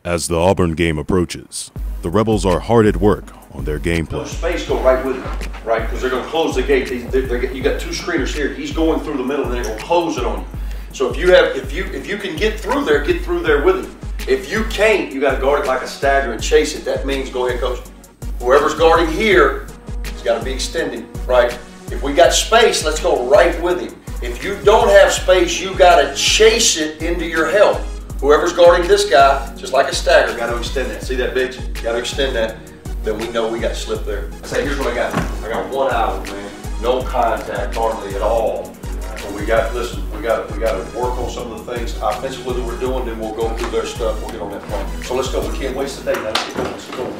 As the Auburn game approaches, the Rebels are hard at work on their game plan. Space go right with him, right? Because they're going to close the gate. You got two screeners here. He's going through the middle, and they're going to close it on you. So if you can get through there with him. If you can't, you got to guard it like a stagger and chase it. That means go ahead, coach. Whoever's guarding here, it's got to be extended, right? If we got space, let's go right with him. If you don't have space, you got to chase it into your help. Whoever's guarding this guy, just like a stagger, got to extend that. See that, bitch? Got to extend that. Then we know we got to slip there. I say, here's what I got. I got 1 hour, man. No contact hardly at all. But we got to work on some of the things offensively that we're doing. Then we'll go through their stuff. We'll get on that plan. So let's go. We can't waste the day. Now let's get going. Let's go.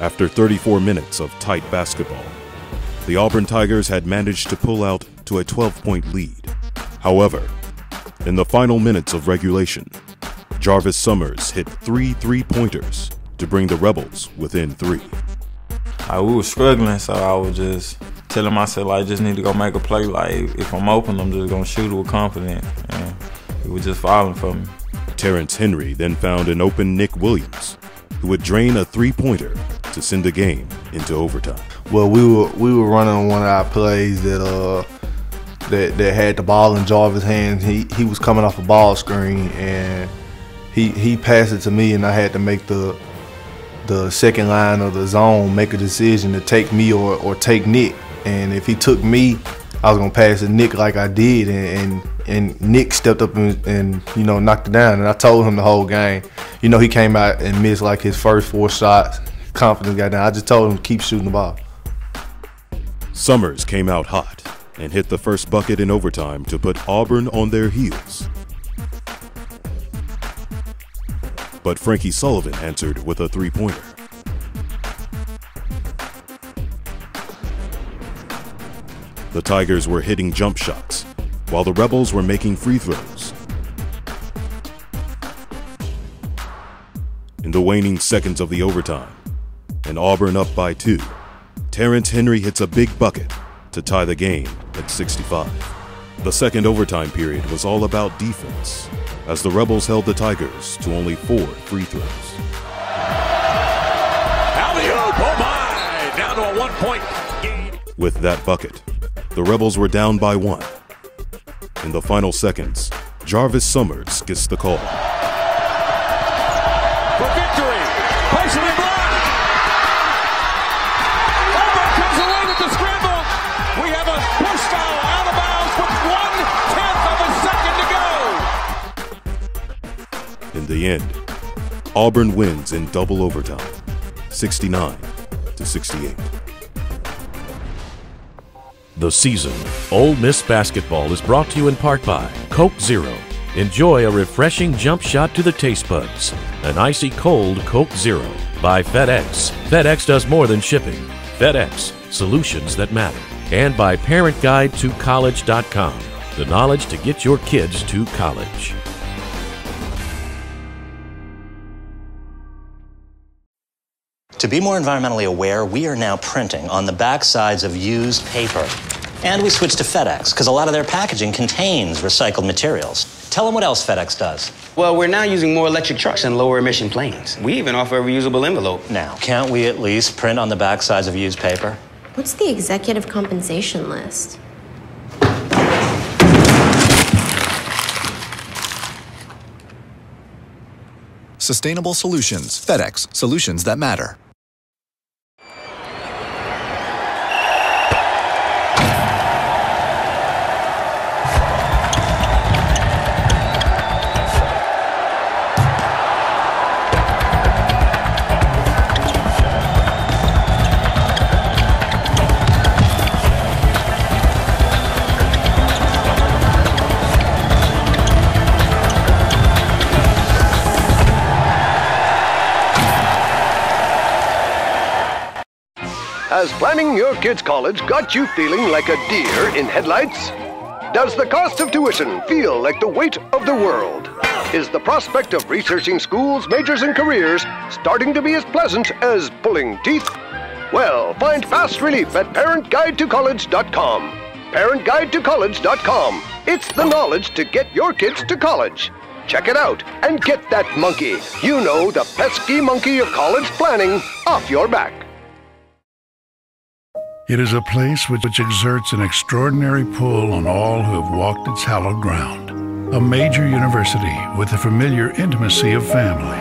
After 34 minutes of tight basketball, the Auburn Tigers had managed to pull out to a 12-point lead. However, in the final minutes of regulation, Jarvis Summers hit 3 three-pointers to bring the Rebels within 3. We were struggling, so I was just telling myself, I just need to go make a play. Like, if I'm open, I'm just going to shoot it with confidence. And it was just falling for me. Terrence Henry then found an open Nick Williams, who would drain a three-pointer to send the game into overtime. Well, we were running one of our plays that had the ball in Jarvis' hands. He was coming off a ball screen, and he passed it to me, and I had to make the second line of the zone make a decision to take me or take Nick. And if he took me, I was gonna pass to Nick like I did, and Nick stepped up and knocked it down. And I told him the whole game. He came out and missed like his first 4 shots. Confidence got down. I just told him to keep shooting the ball. Summers came out hot and hit the first bucket in overtime to put Auburn on their heels. But Frankie Sullivan answered with a three-pointer. The Tigers were hitting jump shots, while the Rebels were making free throws. In the waning seconds of the overtime, and Auburn up by 2, Terrence Henry hits a big bucket to tie the game at 65. The second overtime period was all about defense, as the Rebels held the Tigers to only 4 free throws. Alley-oop, oh my! Down to a 1-point game. With that bucket, the Rebels were down by 1. In the final seconds, Jarvis Summers gets the call. For victory, partially blocked. Auburn comes away with the scramble. We have a push foul out of bounds with 1/10 of a second to go. In the end, Auburn wins in double overtime, 69-68. The season, Ole Miss basketball is brought to you in part by Coke Zero. Enjoy a refreshing jump shot to the taste buds. An icy cold Coke Zero. By FedEx. FedEx does more than shipping. FedEx, solutions that matter. And by ParentGuideToCollege.com. The knowledge to get your kids to college. To be more environmentally aware, we are now printing on the backsides of used paper. And we switched to FedEx, because a lot of their packaging contains recycled materials. Tell them what else FedEx does. Well, we're now using more electric trucks and lower emission planes. We even offer a reusable envelope. Now, can't we at least print on the backsides of used paper? What's the executive compensation list? Sustainable solutions. FedEx. Solutions that matter. Has planning your kid's college got you feeling like a deer in headlights? Does the cost of tuition feel like the weight of the world? Is the prospect of researching schools, majors, and careers starting to be as pleasant as pulling teeth? Well, find fast relief at ParentGuideToCollege.com. ParentGuideToCollege.com. It's the knowledge to get your kids to college. Check it out and get that monkey, you know, the pesky monkey of college planning, off your back. It is a place which exerts an extraordinary pull on all who have walked its hallowed ground. A major university with the familiar intimacy of family.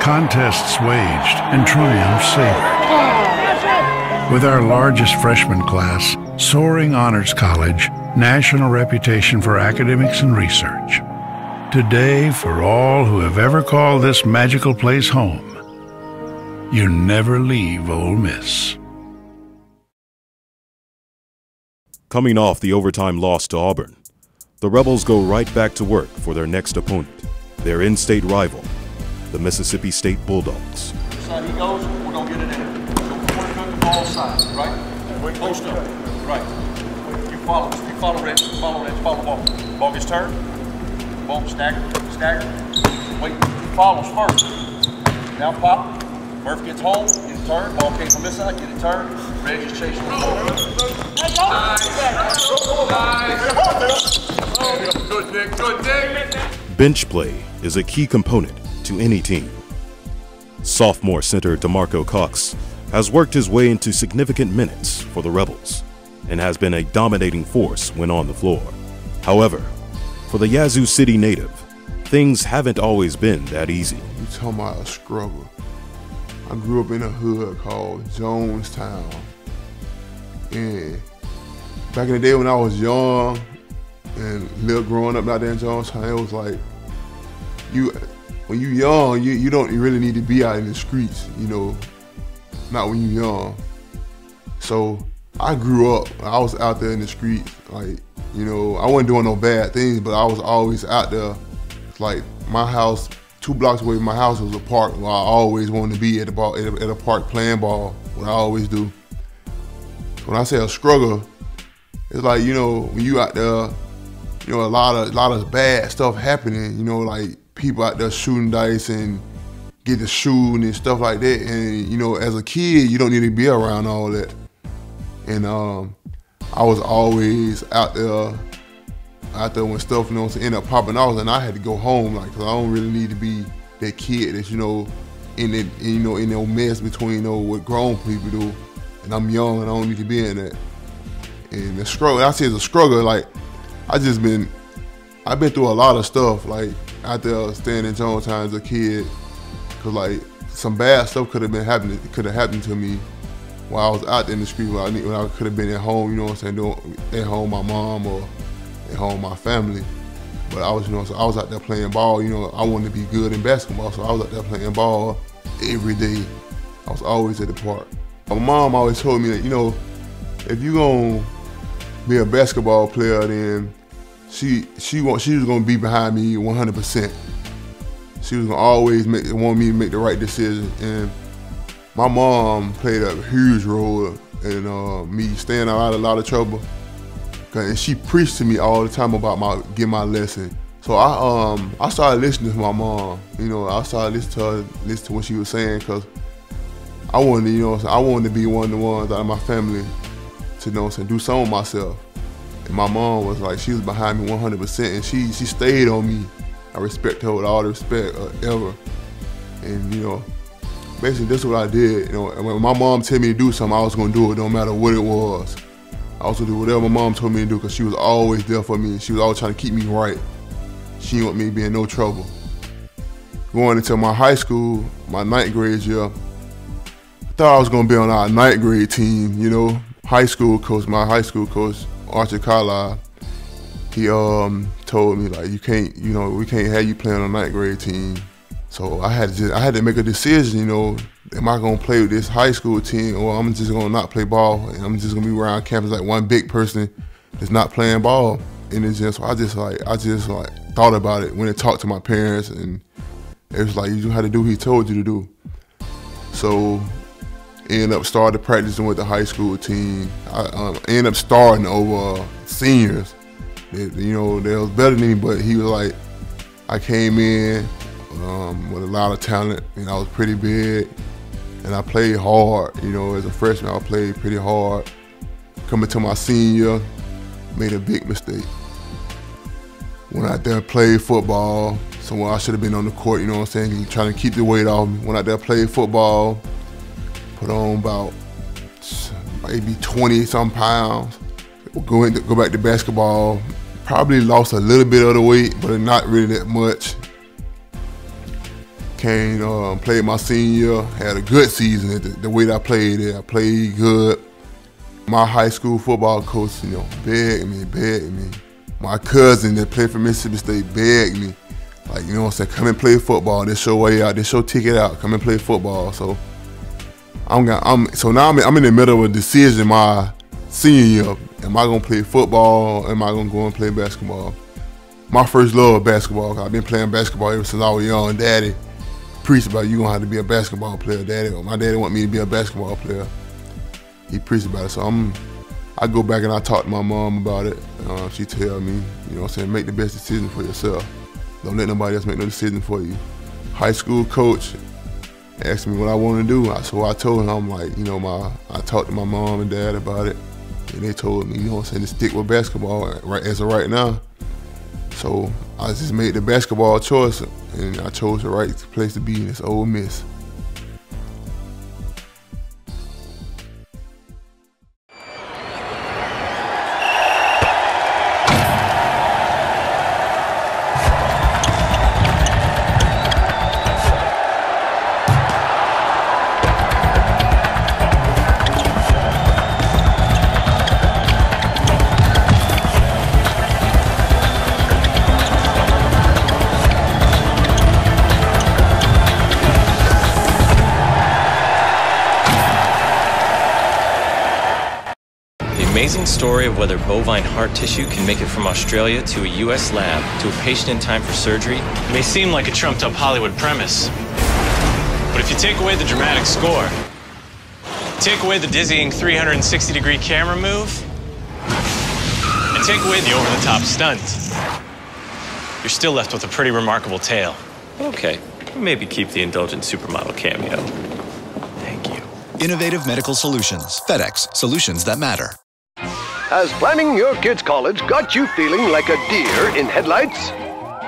Contests waged and triumphs savored. With our largest freshman class, soaring honors college, national reputation for academics and research. Today, for all who have ever called this magical place home, you never leave Ole Miss. Coming off the overtime loss to Auburn, the Rebels go right back to work for their next opponent, their in-state rival, the Mississippi State Bulldogs. Side he goes, we're going to get it in. So we're going to ball side, right? Wait, post up. Right. You follow Rich, follow the ball. Ball gets turned. Ball stagger. Wait, he follows first. Now pop. Murph gets home, get it turned. Ball came from this side, get it turned. Reggie's chasing the ball. Good, Nick. Bench play is a key component to any team. Sophomore center DeMarco Cox has worked his way into significant minutes for the Rebels and has been a dominating force when on the floor. However, for the Yazoo City native, things haven't always been that easy. You talking about a struggle. I grew up in a hood called Jonestown. And back in the day when I was young and little growing up out there in Jonestown, it was like, when you're young, you don't really need to be out in the streets, you know, not when you're young. So I grew up, I was out there in the streets, like, you know, I wasn't doing no bad things, but I was always out there. It's like my house, 2 blocks away from my house was a park where I always wanted to be at a park playing ball, what I always do. When I say a struggle, it's like, you know, when you out there, you know, a lot of bad stuff happening, you know, like people out there shooting dice and get to shooting and stuff like that. And, you know, as a kid, you don't need to be around all that. And I was always out there when stuff, you know, ended up popping off, and I had to go home, like, cause I don't really need to be that kid that's, you know, in that mess between, you know, what grown people do, and I'm young and I don't need to be in that. And the struggle, I say it's a struggle, like, I've been through a lot of stuff, like, out there staying in Jonestown as a kid, cause like, some bad stuff could have happened to me while I was out there in the street, when I could have been at home, you know what I'm saying, at home my mom or at home my family. But I was, you know, so I was out there playing ball, you know, I wanted to be good in basketball, so I was out there playing ball every day. I was always at the park. My mom always told me that, you know, if you gonna be a basketball player, then she was gonna be behind me 100%. She was gonna always want me to make the right decision. And my mom played a huge role in me staying out of a lot of trouble. And she preached to me all the time about getting my lesson. So I started listening to my mom. You know, I started listening to what she was saying, because I wanted to, you know, I wanted to be one of the ones out of my family to, you know, do something with myself. And my mom was like, she was behind me 100%, and she stayed on me. I respect her with all the respect ever. And, you know, basically this is what I did. You know, and when my mom told me to do something, I was gonna do it no matter what it was. I was gonna do whatever my mom told me to do, because she was always there for me. She was always trying to keep me right. She didn't want me to be in no trouble. Going into my high school, my 9th grade year, I thought I was gonna be on our 9th grade team, you know. My high school coach, Archie Carlisle, he told me, like, you can't, you know, we can't have you playing on a 9th grade team. So I had to make a decision, you know, am I gonna play with this high school team, or I'm just gonna not play ball, and I'm just gonna be around campus like one big person that's not playing ball in the gym. So I just thought about it, went and talked to my parents, and it was like, you had to do what he told you to do. So ended up starting practicing with the high school team. I ended up starting over seniors. They was better than me, but he was like, I came in with a lot of talent, and I was pretty big, and I played hard. As a freshman, I played pretty hard. Coming to my senior, made a big mistake. Went out there, played football, somewhere I should have been on the court, trying to keep the weight off me. Went out there, played football, put on about maybe 20-some pounds. Go back to basketball, probably lost a little bit of the weight, but not really that much. Played my senior, had a good season. The way that I played it, I played good. My high school football coach, begged me. My cousin that played for Mississippi State begged me, like, come and play football. This your way out. This your ticket out. Come and play football. So now I'm in the middle of a decision my senior year. Am I gonna play football? Am I gonna go and play basketball? My first love of basketball. I've been playing basketball ever since I was young. Daddy preached about you gonna have to be a basketball player. My daddy want me to be a basketball player. He preached about it. So I go back and I talk to my mom about it. She tell me, make the best decision for yourself. Don't let nobody else make no decision for you. High school coach asked me what I want to do. So I told him, I talked to my mom and dad about it. And they told me, to stick with basketball as of right now. So I just made the basketball choice, and I chose the right place to be, and it's Ole Miss. Amazing story of whether bovine heart tissue can make it from Australia to a U.S. lab to a patient in time for surgery. It may seem like a trumped-up Hollywood premise, but if you take away the dramatic score, take away the dizzying 360-degree camera move, and take away the over-the-top stunt, you're still left with a pretty remarkable tale. Okay, maybe keep the indulgent supermodel cameo. Thank you. Innovative medical solutions. FedEx. Solutions that matter. Has planning your kid's college got you feeling like a deer in headlights?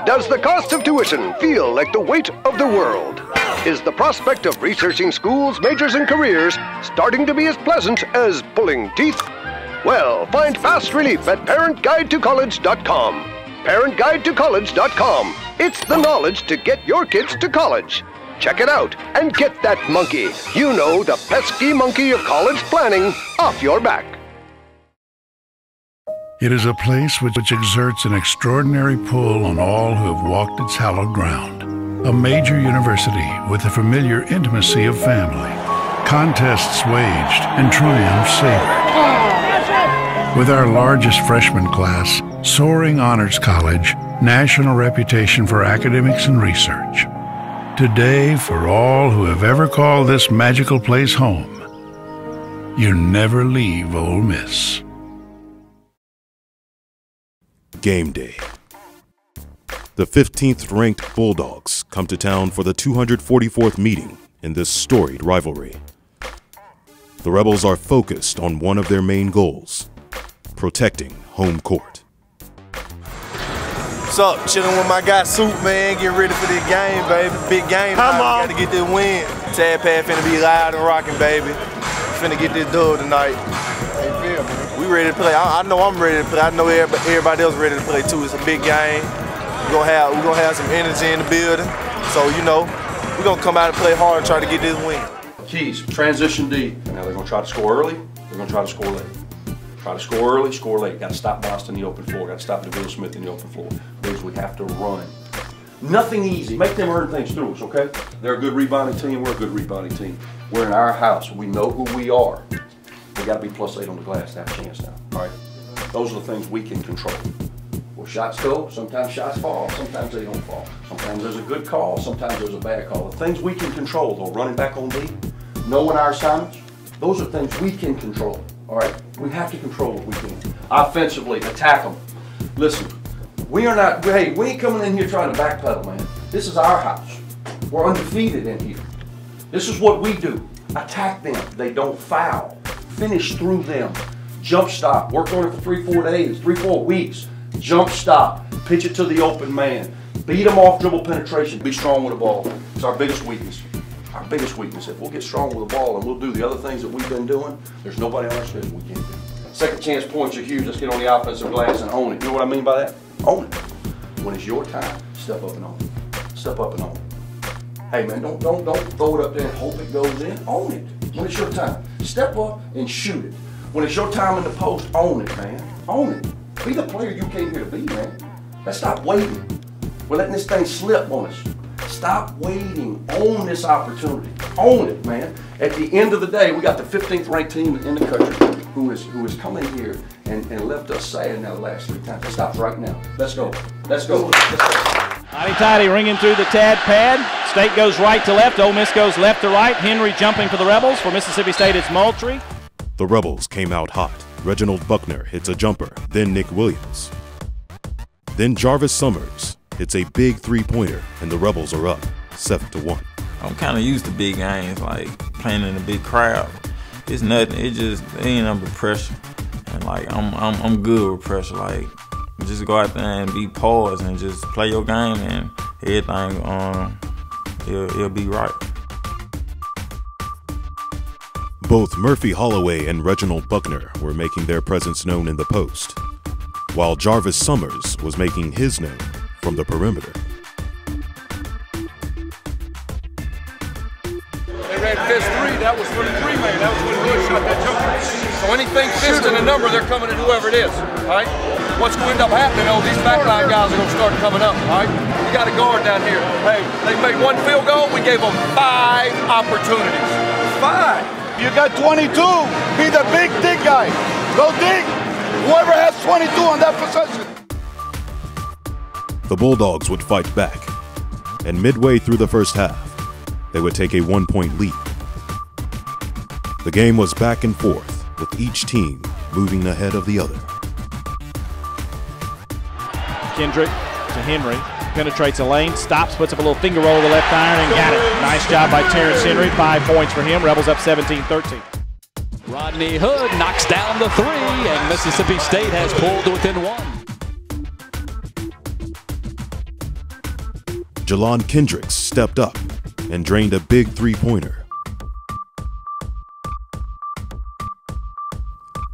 Does the cost of tuition feel like the weight of the world? Is the prospect of researching schools, majors, and careers starting to be as pleasant as pulling teeth? Well, find fast relief at ParentGuideToCollege.com. ParentGuideToCollege.com. It's the knowledge to get your kids to college. Check it out and get that monkey, the pesky monkey of college planning, off your back. It is a place which exerts an extraordinary pull on all who have walked its hallowed ground. A major university with the familiar intimacy of family. Contests waged and triumphs savored. With our largest freshman class, soaring honors college, national reputation for academics and research. Today, for all who have ever called this magical place home, you never leave Ole Miss. Game day. The 15th ranked Bulldogs come to town for the 244th meeting in this storied rivalry. The Rebels are focused on one of their main goals, protecting home court. What's up? Chilling with my guy Soup, man. Getting ready for this game, baby. Big game. Come on. We got to get this win. Tag pad finna be loud and rocking, baby. Finna get this dub tonight. We ready to play. I know I'm ready to play. I know everybody else ready to play too. It's a big game. We're gonna have some energy in the building. So we're gonna come out and play hard and try to get this win. Keys, transition D. Now they're gonna try to score early. They're gonna try to score late. Try to score early, score late. Got to stop Boston in the open floor. Got to stop DeVille Smith in the open floor. Because we have to run. Nothing easy. Make them earn things through us, okay? They're a good rebounding team. We're a good rebounding team. We're in our house. We know who we are. We got to be +8 on the glass to have a chance now, all right? Those are the things we can control. Where shots go, sometimes shots fall, sometimes they don't fall. Sometimes there's a good call, sometimes there's a bad call. The things we can control, though, running back on D, knowing our assignments, Those are things we can control, all right? We have to control what we can. Offensively, attack them. Listen, we are not, hey, we ain't coming in here trying to backpedal, man. This is our house. We're undefeated in here. This is what we do. Attack them. They don't foul. Finish through them. Jump stop. Work on it for 3-4 days, 3-4 weeks. Jump stop. Pitch it to the open man. Beat them off dribble penetration. Be strong with the ball. It's our biggest weakness. Our biggest weakness. If we'll get strong with the ball and we'll do the other things that we've been doing, there's nobody on our schedule we can't do. Second chance points are huge. Let's get on the offensive glass and own it. You know what I mean by that? Own it. When it's your time, step up and own it. Step up and own it. Hey man, don't throw it up there and hope it goes in. Own it. When it's your time. Step up and shoot it. When it's your time in the post, own it, man. Own it. Be the player you came here to be, man. Let's stop waiting. We're letting this thing slip on us. Stop waiting. Own this opportunity. Own it, man. At the end of the day, we got the 15th ranked team in the country who has come in here and left us sad now the last 3 times. It stops right now. Let's go. Let's go. Let's go. Hotty-toddy ringing through the Tad pad. State goes right to left. Ole Miss goes left to right. Henry jumping for the Rebels. For Mississippi State, it's Moultrie. The Rebels came out hot. Reginald Buckner hits a jumper, then Nick Williams. Then Jarvis Summers hits a big three-pointer, and the Rebels are up 7-1. I'm kind of used to big games, like playing in a big crowd. It's nothing. It ain't under pressure, and like I'm good with pressure. Like just go out there and be poised and just play your game, and everything it'll be right. Both Murphy Holloway and Reginald Buckner were making their presence known in the post, while Jarvis Summers was making his name from the perimeter. They ran fist 3, that was for the 3-man, that was when Bush shot that jumper. So anything fist in a number, they're coming at whoever it is, all right? What's going to end up happening, these backline guys are going to start coming up, all right? We got a guard down here. Hey, they made 1 field goal, we gave them 5 opportunities. 5. You got 22, be the big dig guy. Go dig. Whoever has 22 on that possession. The Bulldogs would fight back, and midway through the first half, they would take a 1-point lead. The game was back and forth, with each team moving ahead of the other. Kendrick to Henry, penetrates a lane, stops, puts up a little finger roll with the left iron and got it. Nice job by Terrence Henry, 5 points for him. Rebels up 17-13. Rodney Hood knocks down the 3, and Mississippi State has pulled to within 1. Jelon Kendricks stepped up and drained a big three-pointer.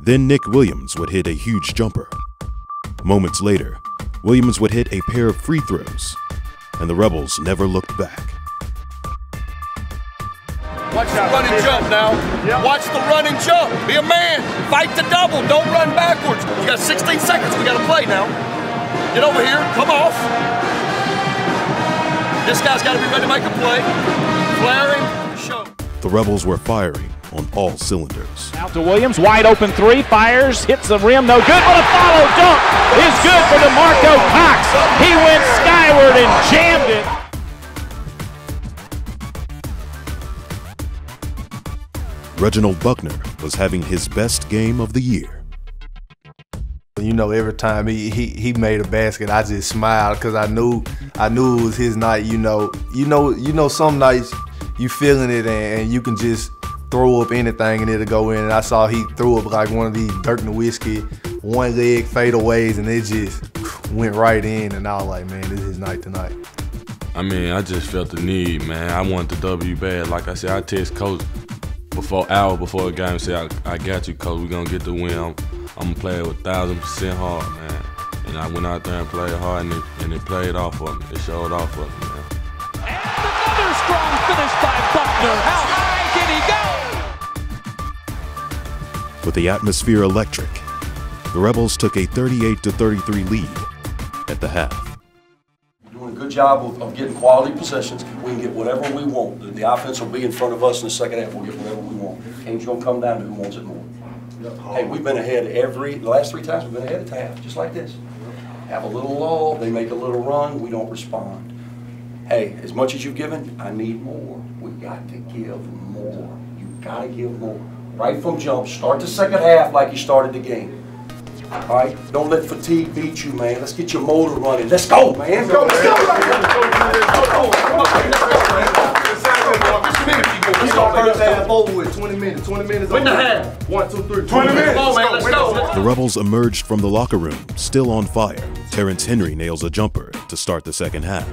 Then Nick Williams would hit a huge jumper. Moments later, Williams would hit a pair of free throws, and the Rebels never looked back. Watch the run and jump now. Yep. Watch the run and jump. Be a man. Fight the double. Don't run backwards. You got 16 seconds. We got to play now. Get over here. Come off. This guy's got to be ready to make a play. Flaring. Show. The Rebels were firing on all cylinders. Out to Williams. Wide open 3. Fires. Hits the rim. No good. But a follow dunk is good for DeMarco Cox. He went skyward and jammed it. Reginald Buckner was having his best game of the year. You know, every time he made a basket, I just smiled because I knew it was his night. You know, some nights you feeling it and you can just throw up anything and it'll go in. And I saw he threw up like one of these Dirk Nowitzki one-leg fadeaways, and it just went right in. And I was like, man, this is his night tonight. I mean, I just felt the need, man. I wanted the W bad. Like I said, I text Coach hour before the game and said, I got you, Coach. We're going to get the win. I'm going to play it with 1,000% hard, man. And I went out there and played hard, and it played off for me. It showed off for me, man. And another strong finish by Buckner. How high can he go? With the atmosphere electric, the Rebels took a 38-33 lead at the half. Doing a good job of getting quality possessions. We can get whatever we want. The offense will be in front of us in the second half. We'll get whatever we want. Game's going to come down to who wants it more. Hey, we've been ahead the last 3 times we've been ahead at half, just like this. Have a little lull, they make a little run, we don't respond. Hey, as much as you've given, I need more. We got to give more. You got to give more. right from jump. Start the second half like you started the game. All right? Don't let fatigue beat you, man. Let's get your motor running. Let's go, man. Let's go. Let's go. We start first half over with 20 minutes. 20 minutes. Win the half. 1, 2, 3. 20 minutes. Come on, man. Let's go. The Rebels emerged from the locker room, still on fire. Terrence Henry nails a jumper to start the second half.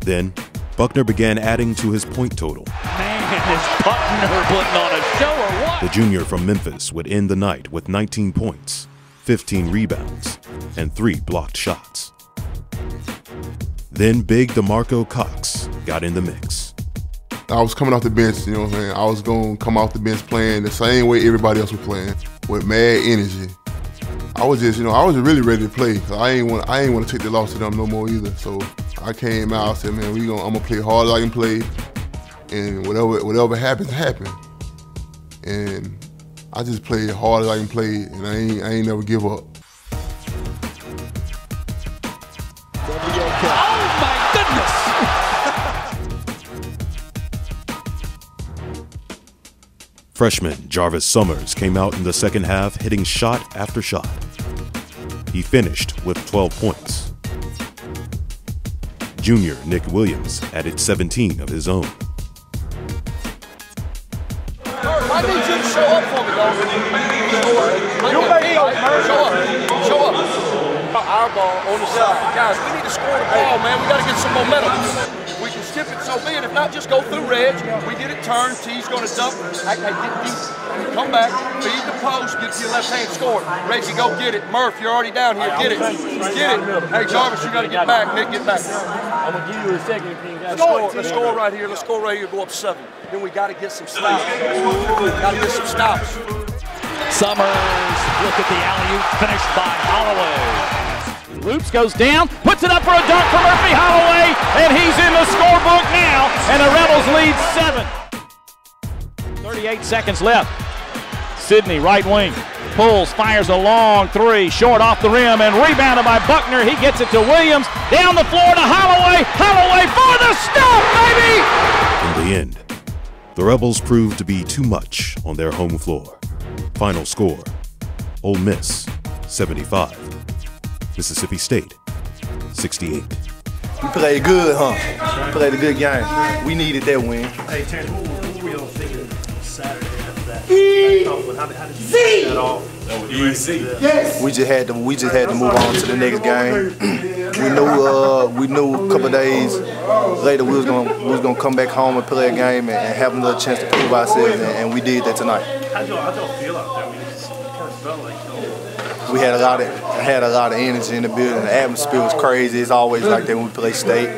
Then, Buckner began adding to his point total. Man, is Buckner putting on a show or what? The junior from Memphis would end the night with 19 points, 15 rebounds, and 3 blocked shots. Then big DeMarco Cox got in the mix. I was coming off the bench, you know what I'm saying? I was going to come off the bench playing the same way everybody else was playing, with mad energy. I was just, I was really ready to play. Cause I ain't want to take the loss to them no more either. So I came out and said, man, I'm gonna play hard as I can play, and whatever happens, happen. And I just played hard as I can play, and I ain't never give up. Oh my goodness! Freshman Jarvis Summers came out in the second half hitting shot after shot. He finished with 12 points. Junior Nick Williams added 17 of his own. I need you to show up for me, dog. You may show up. Show up. Our ball on the side. Guys, we need to score the ball, man. We got to get some momentum. We can skip it, so be it. If not, just go through Reg. We get it turned. T's going to dump. Get deep. Come back. Feed the post. Get to your left hand. Score it. Reggie, go get it. Murph, you're already down here. Get it. Get it. Hey, Jarvis, you got to get back. Nick, get back. I'm going to give you a second. Let's score right here. Let's score right here. Go up 7. Then we got to get some stops. Got to get some stops. Summers, look at the alley-oop finished by Holloway. Loops goes down, puts it up for a dunk for Murphy Holloway, and he's in the scorebook now, and the Rebels lead 7. 38 seconds left. Sidney, right wing, pulls, fires a long 3, short off the rim, and rebounded by Buckner. He gets it to Williams, down the floor to Holloway. Holloway for the stop, baby! In the end, the Rebels proved to be too much on their home floor. Final score, Ole Miss 75, Mississippi State 68. We played good, huh? We played a good game. We needed that win. Hey, Terrence, what were y'all thinking Saturday after that? How did you see that all? Yes. We just had to move on to the next game. we knew a couple of days later we was gonna come back home and play a game and have another chance to prove ourselves, and we did that tonight. How'd y'all feel out there? I mean, it kind of felt like we had a lot of energy in the building. The atmosphere was crazy. It's always like that when we play state,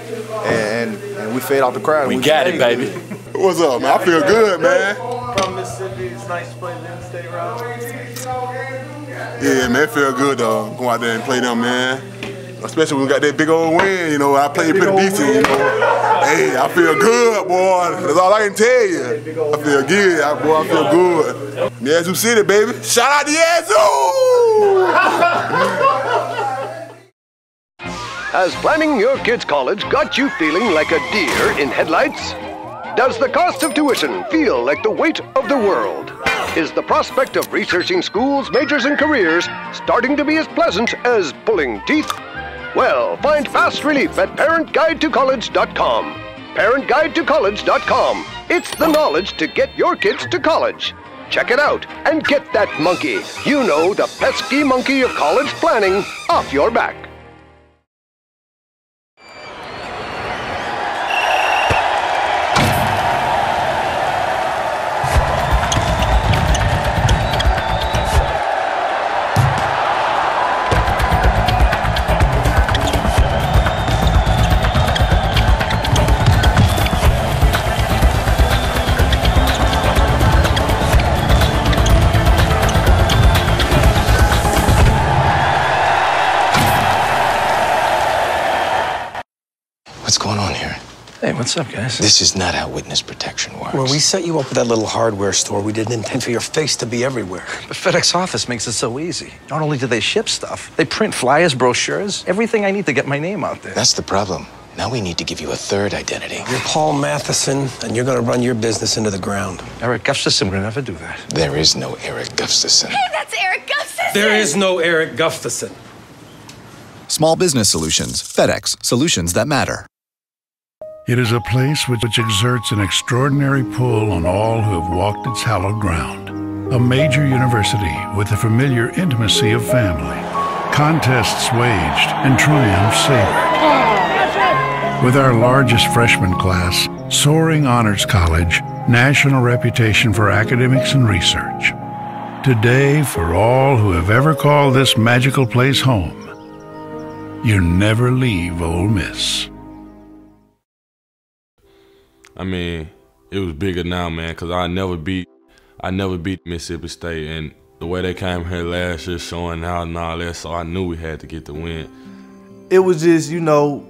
and we fed off the crowd. We got it, baby. What's up, man? I feel good, man. From Mississippi, it's nice to play the state rivalry. Yeah, man, it feel good though. Go out there and play them, man. Especially when we got that big old win, I played pretty decent, Hey, I feel good, boy. That's all I can tell you. I feel good, boy. I feel good. Yazoo City, baby. Shout out to Yazoo! Has planning your kid's college got you feeling like a deer in headlights? Does the cost of tuition feel like the weight of the world? Is the prospect of researching schools, majors, and careers starting to be as pleasant as pulling teeth? Well, find fast relief at ParentGuideToCollege.com. ParentGuideToCollege.com. It's the knowledge to get your kids to college. Check it out and get that monkey, the pesky monkey of college planning, off your back. What's going on here? Hey, what's up, guys? This is not how witness protection works. When we set you up with that little hardware store, we didn't intend for your face to be everywhere. The FedEx office makes it so easy. Not only do they ship stuff, they print flyers, brochures, everything I need to get my name out there. That's the problem. Now we need to give you a third identity. You're Paul Matheson, and you're going to run your business into the ground. Eric Gustafson would never do that. There is no Eric Gustafson. Hey, that's Eric Gustafson! There is no Eric Gustafson. Small Business Solutions. FedEx. Solutions that matter. It is a place which exerts an extraordinary pull on all who have walked its hallowed ground. A major university with the familiar intimacy of family. Contests waged and triumphs savored. With our largest freshman class, soaring honors college, national reputation for academics and research. Today, for all who have ever called this magical place home, you never leave Ole Miss. I mean, it was bigger now, man, because I never beat Mississippi State, and the way they came here last year showing out and all that, so I knew we had to get the win. It was just, you know,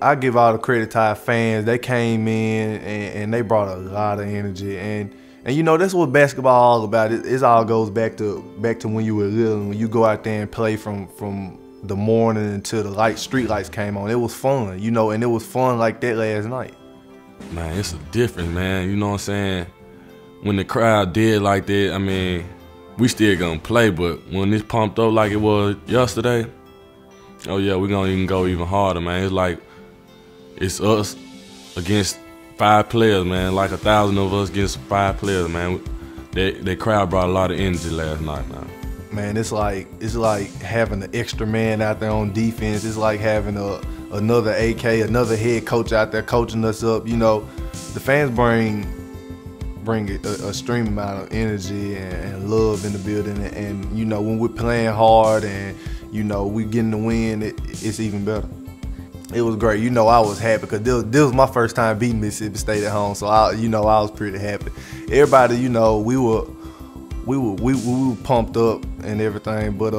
I give all the credit to our fans. They came in and they brought a lot of energy, and you know, that's what basketball all about. It all goes back to when you were little, when you go out there and play from the morning until the street lights came on. It was fun, you know, and it was fun like that last night. Man, it's a difference, man. You know what I'm saying? When the crowd did like that, I mean, we still gonna play, but when it's pumped up like it was yesterday, oh yeah, we're gonna even go even harder, man. It's like it's us against 5 players, man. Like 1,000 of us against 5 players, man. That crowd brought a lot of energy last night, man. Man, it's like having an extra man out there on defense. It's like having another AK, another head coach out there coaching us up. You know, the fans bring a extreme amount of energy and love in the building, and you know, when we're playing hard and you know we getting the win, it's even better. It was great. You know, I was happy because this was my first time beating Mississippi State at home, so I was pretty happy. Everybody, you know, we were pumped up and everything, but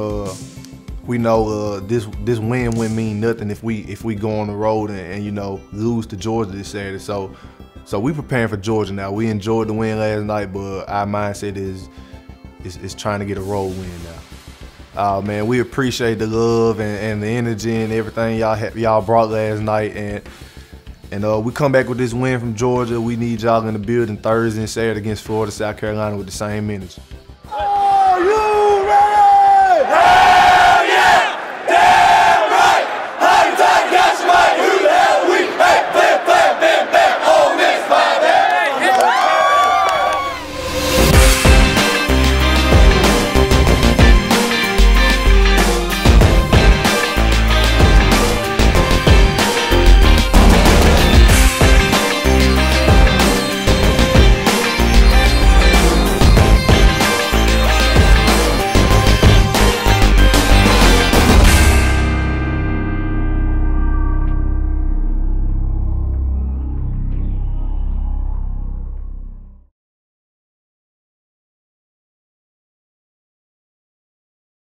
we know this win wouldn't mean nothing if we go on the road and you know, lose to Georgia this Saturday. So we preparing for Georgia now. We enjoyed the win last night, but our mindset is trying to get a road win now. Man, we appreciate the love and the energy and everything y'all brought last night, and we come back with this win from Georgia. We need y'all in the building Thursday and Saturday against Florida, South Carolina with the same energy.